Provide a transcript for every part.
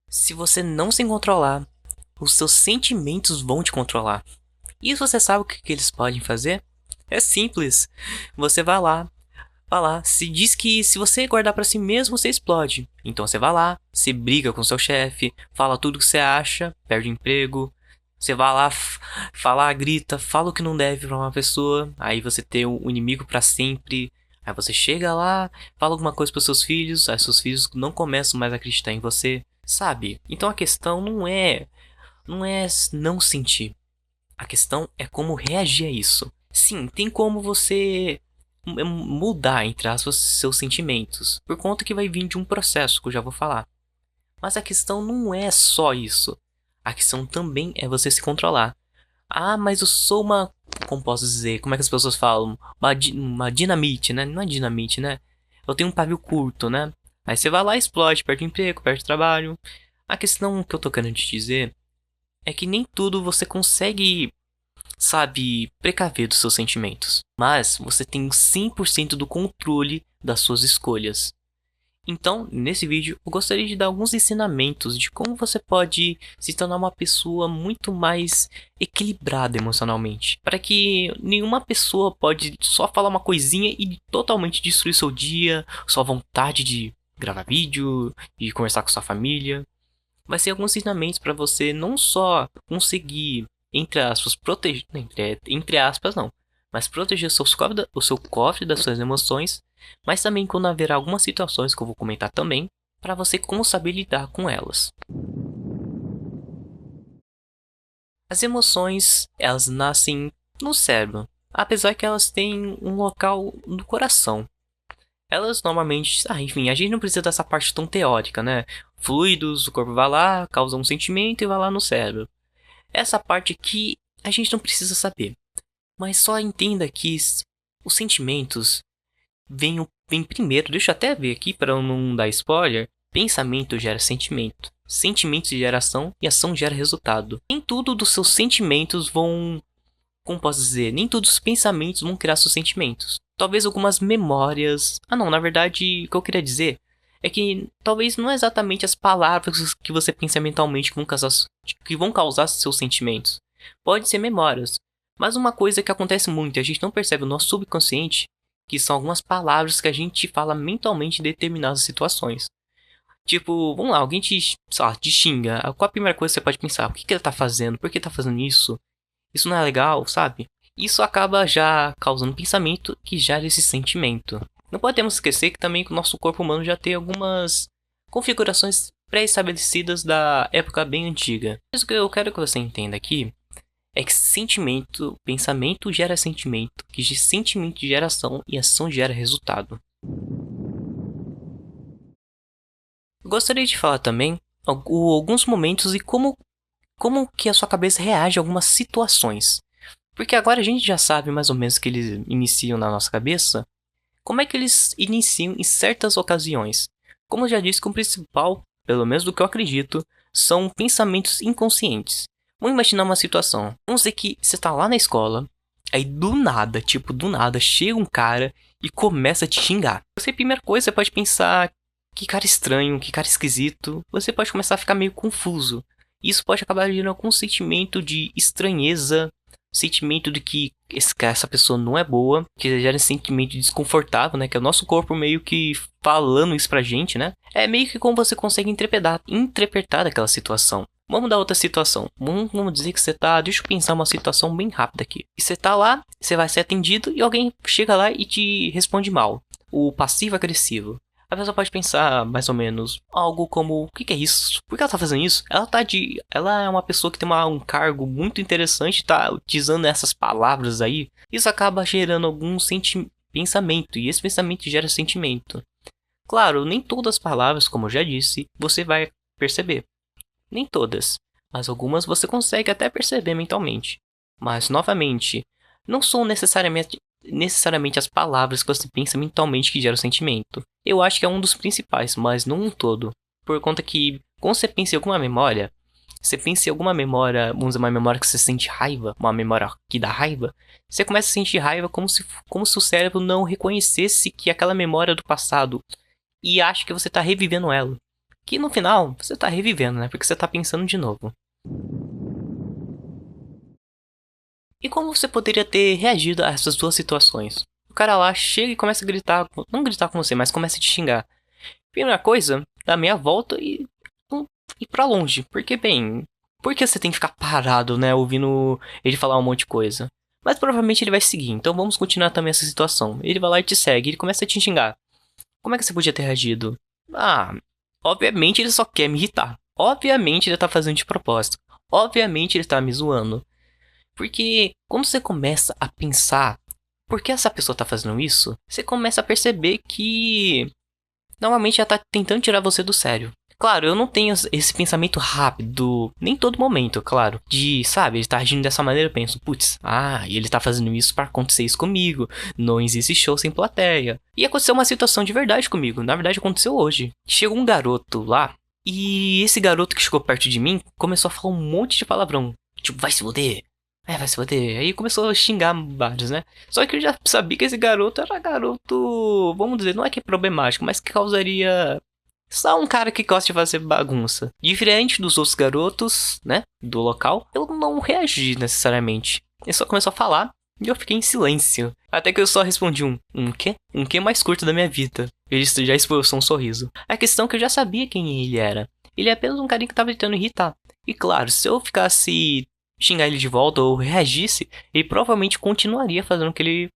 Se você não se controlar, os seus sentimentos vão te controlar. E você sabe o que eles podem fazer? É simples. Você vai lá, se diz que se você guardar pra si mesmo, você explode. Então você vai lá, se briga com seu chefe, fala tudo que você acha, perde o emprego. Você vai lá, fala, grita, fala o que não deve pra uma pessoa. Aí você tem um inimigo pra sempre. Aí você chega lá, fala alguma coisa pros seus filhos. Aí seus filhos não começam mais a acreditar em você. Sabe? Então a questão não é não sentir. A questão é como reagir a isso. Sim, tem como você mudar, entre aspas, seus sentimentos. Por conta que vai vir de um processo que eu já vou falar. Mas a questão não é só isso. A questão também é você se controlar. Ah, mas eu sou uma. Como posso dizer? Como é que as pessoas falam? Uma dinamite, né? Não é dinamite, né? Eu tenho um pavio curto, né? Aí você vai lá e explode, perde o emprego, perde o trabalho. A questão que eu tô querendo te dizer é que nem tudo você consegue, sabe, precaver dos seus sentimentos. Mas você tem 100% do controle das suas escolhas. Então, nesse vídeo, eu gostaria de dar alguns ensinamentos de como você pode se tornar uma pessoa muito mais equilibrada emocionalmente. Para que nenhuma pessoa pode só falar uma coisinha e totalmente destruir seu dia, sua vontade de gravar vídeo, de conversar com sua família. Vai ser alguns ensinamentos para você não só conseguir, entre aspas, proteger, entre aspas não, mas proteger o seu cofre das suas emoções, mas também quando haverá algumas situações que eu vou comentar também, para você como saber lidar com elas. As emoções, elas nascem no cérebro, apesar que elas têm um local no coração. Elas normalmente, enfim, a gente não precisa dessa parte tão teórica, né? Fluidos, o corpo vai lá, causa um sentimento e vai lá no cérebro. Essa parte aqui a gente não precisa saber. Mas só entenda que os sentimentos vêm primeiro. Deixa eu até ver aqui para eu não dar spoiler. Pensamento gera sentimento. Sentimento gera ação e ação gera resultado. Nem tudo dos seus sentimentos vão. Como posso dizer? Nem todos os pensamentos vão criar seus sentimentos. Talvez algumas memórias. Ah, não, na verdade, o que eu queria dizer é que talvez não é exatamente as palavras que você pensa mentalmente que vão causar seus sentimentos. Pode ser memórias. Mas uma coisa que acontece muito e a gente não percebe no nosso subconsciente, que são algumas palavras que a gente fala mentalmente em determinadas situações. Tipo, vamos lá, alguém sei lá, te xinga. Qual a primeira coisa que você pode pensar? O que ele tá fazendo? Por que ele tá fazendo isso? Isso não é legal, sabe? Isso acaba já causando pensamento que gera esse sentimento. Não podemos esquecer que também o nosso corpo humano já tem algumas configurações pré-estabelecidas da época bem antiga. Mas o que eu quero que você entenda aqui é que pensamento gera sentimento, que de sentimento gera ação e ação gera resultado. Eu gostaria de falar também alguns momentos e como que a sua cabeça reage a algumas situações. Porque agora a gente já sabe mais ou menos que eles iniciam na nossa cabeça. Como é que eles iniciam em certas ocasiões? Como eu já disse, que o principal, pelo menos do que eu acredito, são pensamentos inconscientes. Vamos imaginar uma situação. Vamos dizer que você tá lá na escola, aí do nada, chega um cara e começa a te xingar. Você, primeira coisa, você pode pensar, que cara estranho, que cara esquisito. Você pode começar a ficar meio confuso. Isso pode acabar gerando algum sentimento de estranheza, sentimento de que essa pessoa não é boa, que gera esse sentimento desconfortável, né? Que é o nosso corpo meio que falando isso pra gente, né? É meio que como você consegue interpretar aquela situação. Vamos dar outra situação. Vamos dizer que você tá. Deixa eu pensar uma situação bem rápida aqui. E você tá lá, você vai ser atendido e alguém chega lá e te responde mal. O passivo-agressivo. A pessoa pode pensar mais ou menos algo como: o que é isso? Por que ela tá fazendo isso? Ela é uma pessoa que tem um cargo muito interessante, tá utilizando essas palavras aí. Isso acaba gerando algum pensamento, e esse pensamento gera sentimento. Claro, nem todas as palavras, como eu já disse, você vai perceber. Nem todas, mas algumas você consegue até perceber mentalmente. Mas, novamente, não são necessariamente as palavras que você pensa mentalmente que geram sentimento. Eu acho que é um dos principais, mas não um todo. Por conta que, quando você pensa em alguma memória, vamos dizer, uma memória que você sente raiva, uma memória que dá raiva, você começa a sentir raiva como se o cérebro não reconhecesse que aquela memória é do passado e acha que você está revivendo ela. que no final você tá revivendo, né? Porque você tá pensando de novo. E como você poderia ter reagido a essas duas situações? O cara lá chega e começa a gritar, não gritar com você, mas começa a te xingar. Primeira coisa, dá meia volta e ir pra longe. Porque, bem, por que você tem que ficar parado, né, ouvindo ele falar um monte de coisa? Mas provavelmente ele vai seguir, então vamos continuar também essa situação. Ele vai lá e te segue, ele começa a te xingar. Como é que você podia ter reagido? Ah, obviamente ele só quer me irritar. Obviamente ele tá fazendo de propósito. Obviamente ele tá me zoando. Porque quando você começa a pensar por que essa pessoa tá fazendo isso, você começa a perceber que normalmente ela tá tentando tirar você do sério. Claro, eu não tenho esse pensamento rápido, nem todo momento, claro. De, sabe, ele tá agindo dessa maneira, eu penso, putz, ele tá fazendo isso pra acontecer isso comigo. Não existe show sem plateia. E aconteceu uma situação de verdade comigo, na verdade aconteceu hoje. Chegou um garoto lá, e esse garoto que chegou perto de mim começou a falar um monte de palavrão. Tipo, vai se foder. Vai se foder. Aí começou a xingar vários, né? Só que eu já sabia que esse garoto era garoto, vamos dizer, não é que é problemático, mas que causaria só um cara que gosta de fazer bagunça. Diferente dos outros garotos, né, do local, eu não reagi necessariamente. Ele só começou a falar e eu fiquei em silêncio. Até que eu só respondi um quê? Um quê mais curto da minha vida. Ele já expulsou um sorriso. A questão é que eu já sabia quem ele era. Ele é apenas um carinha que tava tentando irritar. E claro, se eu ficasse xingar ele de volta ou reagisse, ele provavelmente continuaria fazendo o que ele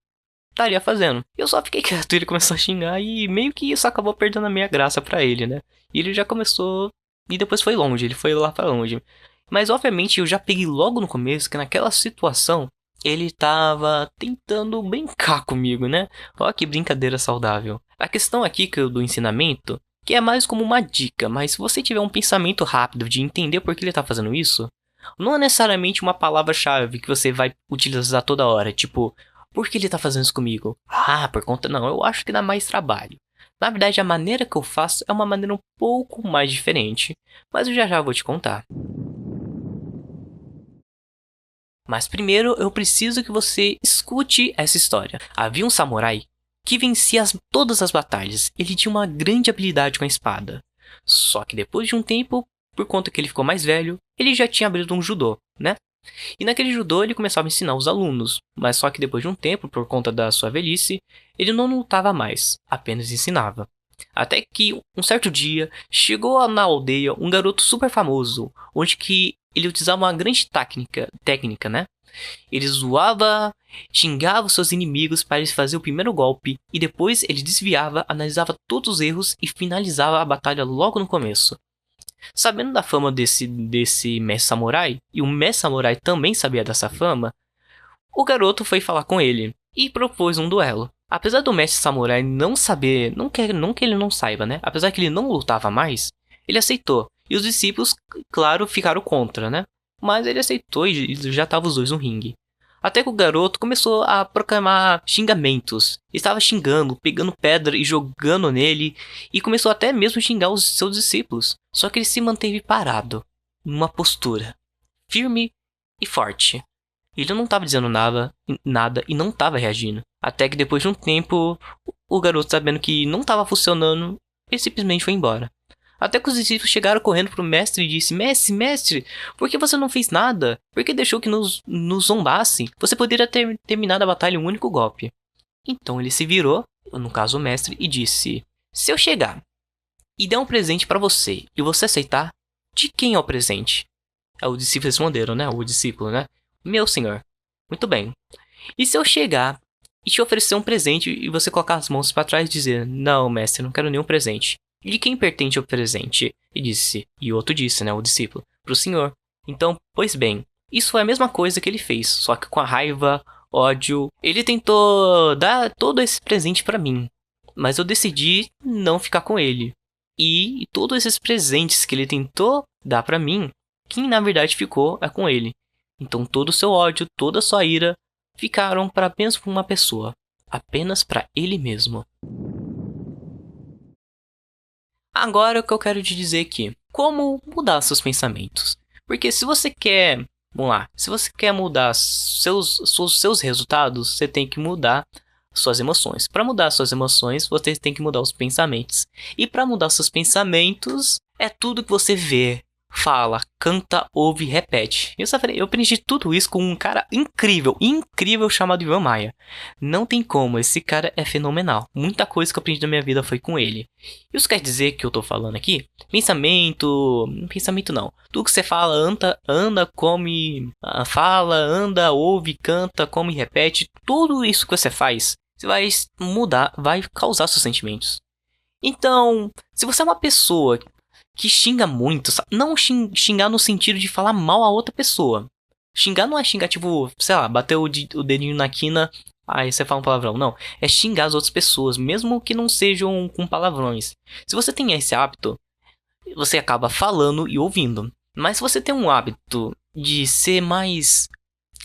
estaria fazendo. Eu só fiquei quieto, ele começou a xingar e meio que isso acabou perdendo a minha graça pra ele, né? E ele já começou e depois foi longe, ele foi lá pra longe. Mas obviamente eu já peguei logo no começo que naquela situação ele tava tentando brincar comigo, né? Olha que brincadeira saudável. A questão aqui que eu dou ensinamento, que é mais como uma dica, mas se você tiver um pensamento rápido de entender por que ele tá fazendo isso, não é necessariamente uma palavra-chave que você vai utilizar toda hora, tipo, por que ele tá fazendo isso comigo? Por conta não, eu acho que dá mais trabalho. Na verdade, a maneira que eu faço é uma maneira um pouco mais diferente, mas eu já vou te contar. Mas primeiro eu preciso que você escute essa história. Havia um samurai que vencia todas as batalhas. Ele tinha uma grande habilidade com a espada. Só que depois de um tempo, por conta que ele ficou mais velho, ele já tinha abrido um judô, né? E naquele judô ele começava a ensinar os alunos, mas só que depois de um tempo, por conta da sua velhice, ele não lutava mais, apenas ensinava. Até que um certo dia chegou na aldeia um garoto super famoso, onde que ele utilizava uma grande técnica, né? Ele zoava, xingava os seus inimigos para eles fazerem o primeiro golpe e depois ele desviava, analisava todos os erros e finalizava a batalha logo no começo. Sabendo da fama desse mestre samurai, e o mestre samurai também sabia dessa fama, o garoto foi falar com ele e propôs um duelo. Apesar do mestre samurai não saber, não que ele não saiba, né? Apesar que ele não lutava mais, ele aceitou. E os discípulos, claro, ficaram contra, né? Mas ele aceitou e já estavam os dois no ringue. Até que o garoto começou a proclamar xingamentos. Estava xingando, pegando pedra e jogando nele. E começou até mesmo a xingar os seus discípulos. Só que ele se manteve parado, numa postura firme e forte. Ele não estava dizendo nada e não estava reagindo. Até que depois de um tempo, o garoto, sabendo que não estava funcionando, ele simplesmente foi embora. Até que os discípulos chegaram correndo pro mestre e disse: Mestre, por que você não fez nada? Por que deixou que nos zombasse? Você poderia ter terminado a batalha em um único golpe. Então ele se virou, no caso o mestre, e disse: se eu chegar e der um presente para você e você aceitar, de quem é o presente? O discípulo responderam, né? O discípulo, né? Meu senhor. Muito bem. E se eu chegar e te oferecer um presente e você colocar as mãos para trás e dizer: não, mestre, não quero nenhum presente. E de quem pertence o presente? E outro disse, né, o discípulo, pro senhor. Então, pois bem, isso foi a mesma coisa que ele fez, só que com a raiva, ódio. Ele tentou dar todo esse presente pra mim, mas eu decidi não ficar com ele. E todos esses presentes que ele tentou dar pra mim, quem na verdade ficou é com ele. Então todo o seu ódio, toda a sua ira ficaram para apenas uma pessoa, apenas para ele mesmo. Agora o que eu quero te dizer aqui, como mudar seus pensamentos. Porque se você quer, vamos lá, se você quer mudar seus resultados, você tem que mudar suas emoções. Para mudar suas emoções, você tem que mudar os pensamentos. E para mudar seus pensamentos, É tudo que você vê, fala, canta, ouve, repete. Eu aprendi tudo isso com um cara incrível, incrível chamado Ivan Maia. Não tem como, esse cara é fenomenal. Muita coisa que eu aprendi na minha vida foi com ele. Isso quer dizer que eu tô falando aqui? Pensamento não. Tudo que você fala, anda, come, fala, anda, ouve, canta, come, repete. Tudo isso que você faz, você vai mudar, vai causar seus sentimentos. Então, se você é uma pessoa que xinga muito, não xingar no sentido de falar mal a outra pessoa. Xingar não é xingar, tipo, sei lá, bater o dedinho na quina, aí você fala um palavrão. Não, é xingar as outras pessoas, mesmo que não sejam com palavrões. Se você tem esse hábito, você acaba falando e ouvindo. Mas se você tem um hábito de ser mais,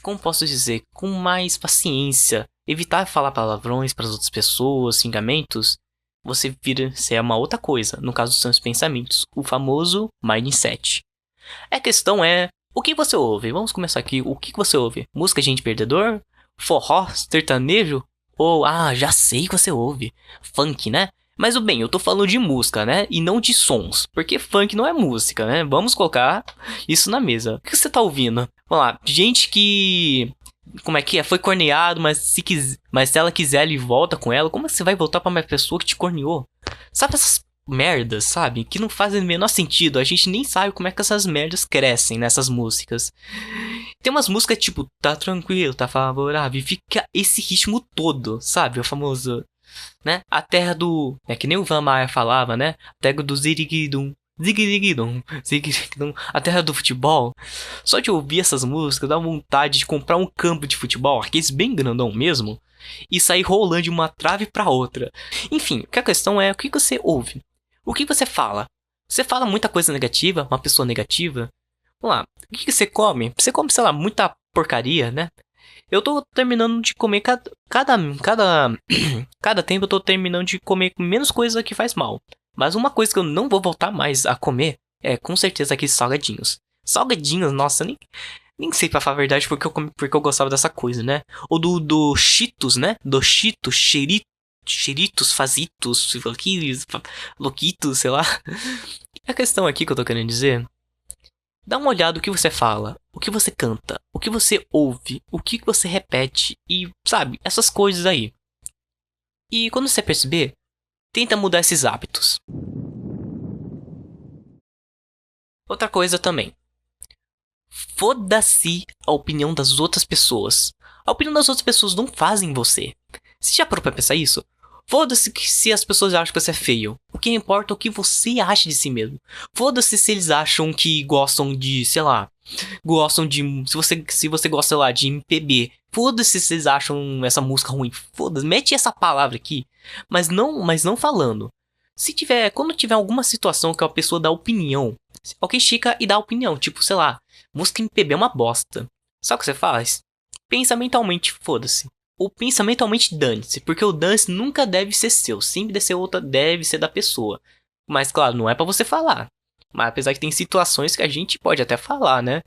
como posso dizer, com mais paciência, evitar falar palavrões para as outras pessoas, xingamentos, você é uma outra coisa, no caso dos seus pensamentos, o famoso mindset. A questão é, o que você ouve? Vamos começar aqui, o que você ouve? Música de gente perdedor? Forró? Sertanejo? Ou, já sei que você ouve. Funk, né? Mas bem, eu tô falando de música, né? E não de sons, porque funk não é música, né? Vamos colocar isso na mesa. O que você tá ouvindo? Vamos lá, gente que... Como é que é? Foi corneado, mas se ela quiser, ele volta com ela. Como é que você vai voltar pra uma pessoa que te corneou? Sabe essas merdas, sabe? Que não fazem o menor sentido. A gente nem sabe como é que essas merdas crescem nessas músicas. Tem umas músicas tipo, tá tranquilo, tá favorável. E fica esse ritmo todo, sabe? O famoso, né? A terra do... É que nem o Van Maia falava, né? A terra do ziriguidum. Ziguiriguidum, ziguiriguidum, a terra do futebol. Só de ouvir essas músicas dá vontade de comprar um campo de futebol, aqueles bem grandão mesmo, e sair rolando de uma trave pra outra. Enfim, a questão é o que você ouve, o que você fala. Você fala muita coisa negativa, uma pessoa negativa. Vamos lá, o que você come? Você come, sei lá, muita porcaria, né? Eu tô terminando de comer cada tempo eu tô terminando de comer menos coisa que faz mal. Mas uma coisa que eu não vou voltar mais a comer é com certeza aqueles salgadinhos. Salgadinhos, nossa, nem sei pra falar a verdade porque eu gostava dessa coisa, né? Ou do Cheetos, né? Do Cheetos, Cheeritos, Fazitos, Loquitos, sei lá. A questão aqui que eu tô querendo dizer... Dá uma olhada no que você fala, o que você canta, o que você ouve, o que você repete e, sabe, essas coisas aí. E quando você perceber, tenta mudar esses hábitos. Outra coisa também. Foda-se a opinião das outras pessoas. A opinião das outras pessoas não fazem você. Você já parou pra pensar isso? Foda-se se as pessoas acham que você é feio. O que importa é o que você acha de si mesmo. Foda-se se eles acham que gostam de, sei lá, gostam de... Se você gosta, sei lá, de MPB. Foda-se se eles acham essa música ruim. Foda-se, mete essa palavra aqui. Mas não falando. Quando tiver alguma situação que a pessoa dá opinião, alguém chega e dá opinião. Tipo, sei lá, música MPB é uma bosta. Sabe o que você faz? Pensa mentalmente, foda-se. Ou pensa mentalmente, dane-se. Porque o dane-se nunca deve ser seu. Sempre deve ser da pessoa. Mas claro, não é pra você falar. Mas apesar que tem situações que a gente pode até falar, né?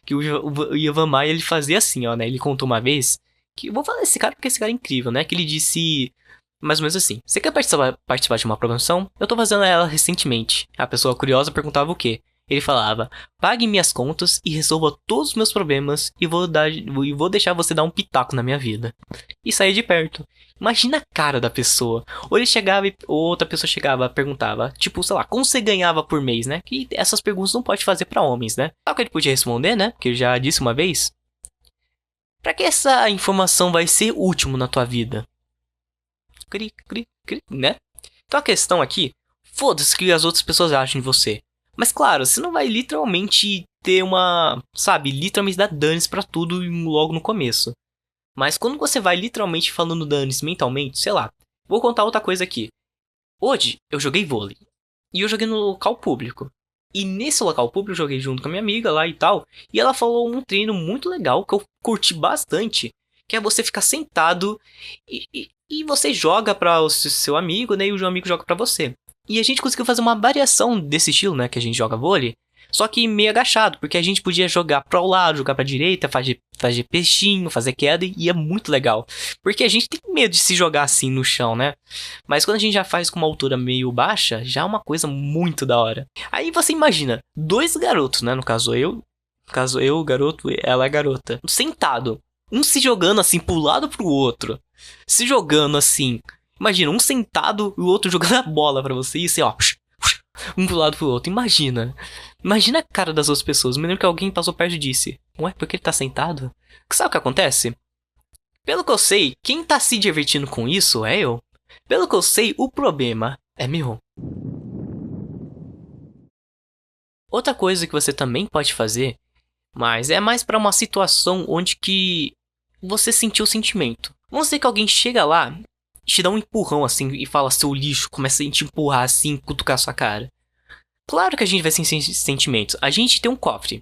Que o Ivan Maia, ele fazia assim, ó, né? Ele contou uma vez que... Eu vou falar desse cara porque esse cara é incrível, né? Que ele disse... Mais ou menos assim. Você quer participar de uma promoção? Eu tô fazendo ela recentemente. A pessoa curiosa perguntava o quê? Ele falava, pague minhas contas e resolva todos os meus problemas e vou deixar você dar um pitaco na minha vida. E sair de perto. Imagina a cara da pessoa. Ou ele chegava ou outra pessoa chegava e perguntava, tipo, sei lá, como você ganhava por mês, né? Que essas perguntas não pode fazer pra homens, né? Sabe o que ele podia responder, né? Que eu já disse uma vez. Pra que essa informação vai ser útil na tua vida? Né? Então a questão aqui, foda-se o que as outras pessoas acham de você. Mas claro, você não vai literalmente ter uma, sabe, literalmente dar dane-se pra tudo logo no começo. Mas quando você vai literalmente falando dane-se mentalmente, sei lá, vou contar outra coisa aqui. Hoje eu joguei vôlei. E eu joguei no local público. E nesse local público eu joguei junto com a minha amiga lá e tal. E ela falou um treino muito legal que eu curti bastante. Que é você ficar sentado e você joga para o seu amigo, né? E o seu amigo joga para você. E a gente conseguiu fazer uma variação desse estilo, né? Que a gente joga vôlei. Só que meio agachado, porque a gente podia jogar para o lado, jogar para direita, fazer peixinho, fazer queda, e é muito legal. Porque a gente tem medo de se jogar assim no chão, né? Mas quando a gente já faz com uma altura meio baixa, já é uma coisa muito da hora. Aí você imagina, dois garotos, né? No caso eu, o garoto, ela é a garota, sentado, um se jogando assim pro lado pro outro, se jogando assim. Imagina, um sentado e o outro jogando a bola pra você, e assim, ó, um pro lado pro outro. Imagina a cara das outras pessoas. Me lembro que alguém passou perto e disse: ué, por que ele tá sentado? Sabe o que acontece? Pelo que eu sei, quem tá se divertindo com isso é eu. Pelo que eu sei, o problema é meu. Outra coisa que você também pode fazer, mas é mais pra uma situação onde que você sentiu o sentimento. Vamos dizer que alguém chega lá, te dá um empurrão assim e fala seu lixo, começa a te empurrar assim, cutucar sua cara. Claro que a gente vai sentir sentimentos. A gente tem um cofre.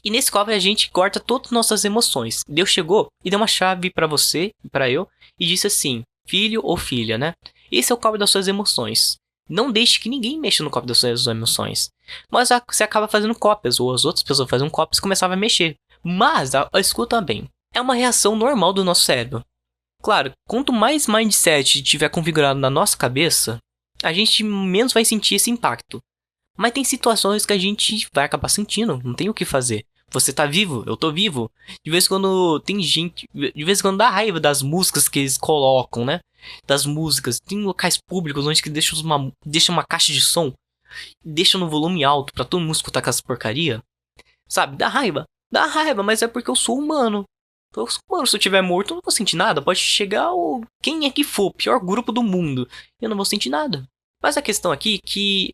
E nesse cofre a gente guarda todas as nossas emoções. Deus chegou e deu uma chave pra você e pra eu e disse assim: filho ou filha, né? Esse é o cofre das suas emoções. Não deixe que ninguém mexa no cofre das suas emoções. Mas você acaba fazendo cópias, ou as outras pessoas fazem cópias e começavam a mexer. Mas, escuta bem, é uma reação normal do nosso cérebro. Claro, quanto mais mindset tiver configurado na nossa cabeça, a gente menos vai sentir esse impacto. Mas tem situações que a gente vai acabar sentindo, não tem o que fazer. Você tá vivo, eu tô vivo. De vez em quando tem gente. De vez em quando dá raiva das músicas que eles colocam, né? Das músicas. Tem locais públicos onde que deixam uma caixa de som. Deixam no volume alto pra todo mundo escutar aquelas porcaria. Sabe? Dá raiva. Dá raiva, mas é porque eu sou humano. Eu sou humano, se eu tiver morto, eu não vou sentir nada. Pode chegar quem é que for, o pior grupo do mundo. Eu não vou sentir nada. Mas a questão aqui é que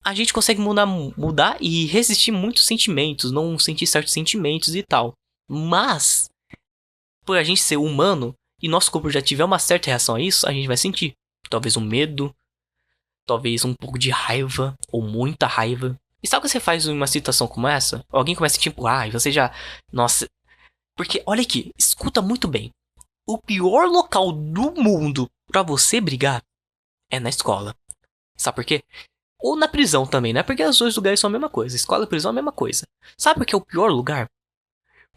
a gente consegue mudar e resistir muitos sentimentos, não sentir certos sentimentos e tal. Mas, por a gente ser humano e nosso corpo já tiver uma certa reação a isso, a gente vai sentir. Talvez um medo, talvez um pouco de raiva, ou muita raiva. E sabe o que você faz em uma situação como essa? Alguém começa a te empurrar e você já... Nossa... Porque, olha aqui, escuta muito bem. O pior local do mundo pra você brigar é na escola. Sabe por quê? Ou na prisão também, né? Porque os dois lugares são a mesma coisa. Escola e prisão é a mesma coisa. Sabe por que é o pior lugar?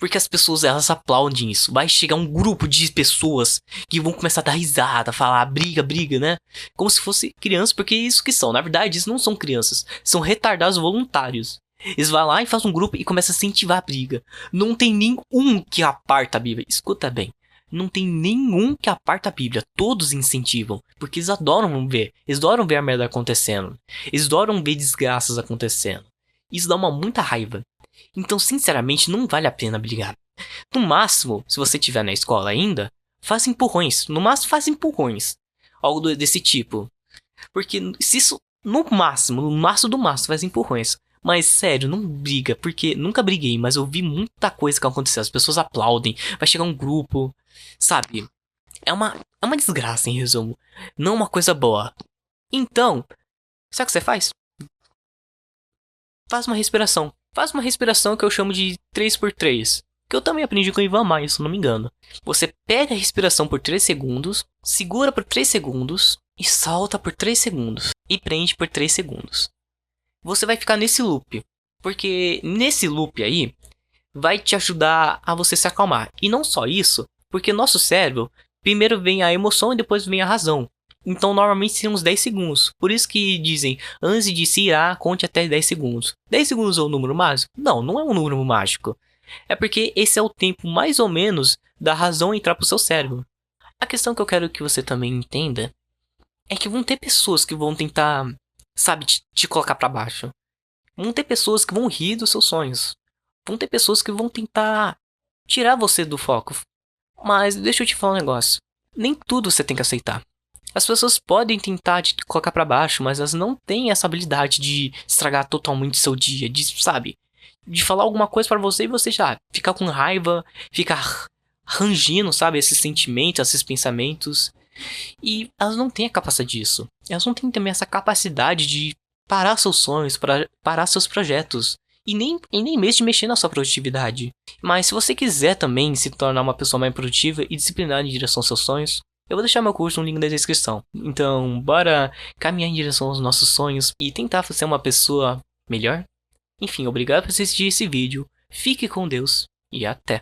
Porque as pessoas, elas aplaudem isso. Vai chegar um grupo de pessoas que vão começar a dar risada, falar briga, briga, né? Como se fosse crianças, porque é isso que são. Na verdade, isso não são crianças. São retardados voluntários. Eles vão lá e fazem um grupo e começam a incentivar a briga. Não tem nenhum que aparta a Bíblia. Escuta bem. Não tem nenhum que aparta a Bíblia. Todos incentivam. Porque eles adoram ver. Eles adoram ver a merda acontecendo. Eles adoram ver desgraças acontecendo. Isso dá muita raiva. Então, sinceramente, não vale a pena brigar. No máximo, se você estiver na escola ainda, faz empurrões. No máximo, faz empurrões. Algo desse tipo. Porque se isso, no máximo do máximo, faz empurrões. Mas sério, não briga, porque nunca briguei, mas eu vi muita coisa que aconteceu. As pessoas aplaudem, vai chegar um grupo, sabe? É uma desgraça, em resumo. Não uma coisa boa. Então, sabe o que você faz? Faz uma respiração. Faz uma respiração que eu chamo de 3x3. Que eu também aprendi com o Ivan Maia, se não me engano. Você pega a respiração por 3 segundos, segura por 3 segundos e solta por 3 segundos. E prende por 3 segundos. Você vai ficar nesse loop. Porque nesse loop aí, vai te ajudar a você se acalmar. E não só isso, porque nosso cérebro, primeiro vem a emoção e depois vem a razão. Então normalmente seriam uns 10 segundos. Por isso que dizem, antes de se irar, conte até 10 segundos. 10 segundos é um número mágico? Não, não é um número mágico. É porque esse é o tempo mais ou menos da razão entrar pro seu cérebro. A questão que eu quero que você também entenda é que vão ter pessoas que vão tentar, sabe, te colocar pra baixo. Vão ter pessoas que vão rir dos seus sonhos. Vão ter pessoas que vão tentar tirar você do foco. Mas deixa eu te falar um negócio. Nem tudo você tem que aceitar. As pessoas podem tentar te colocar pra baixo, mas elas não têm essa habilidade de estragar totalmente seu dia, de, sabe? De falar alguma coisa pra você e você já ficar com raiva, ficar rangindo, sabe? Esses sentimentos, esses pensamentos. E elas não têm a capacidade disso. Elas não têm também essa capacidade de parar seus sonhos, parar seus projetos. E nem mesmo de mexer na sua produtividade. Mas se você quiser também se tornar uma pessoa mais produtiva e disciplinada em direção aos seus sonhos, eu vou deixar meu curso no link da descrição. Então, bora caminhar em direção aos nossos sonhos e tentar ser uma pessoa melhor? Enfim, obrigado por assistir esse vídeo. Fique com Deus e até!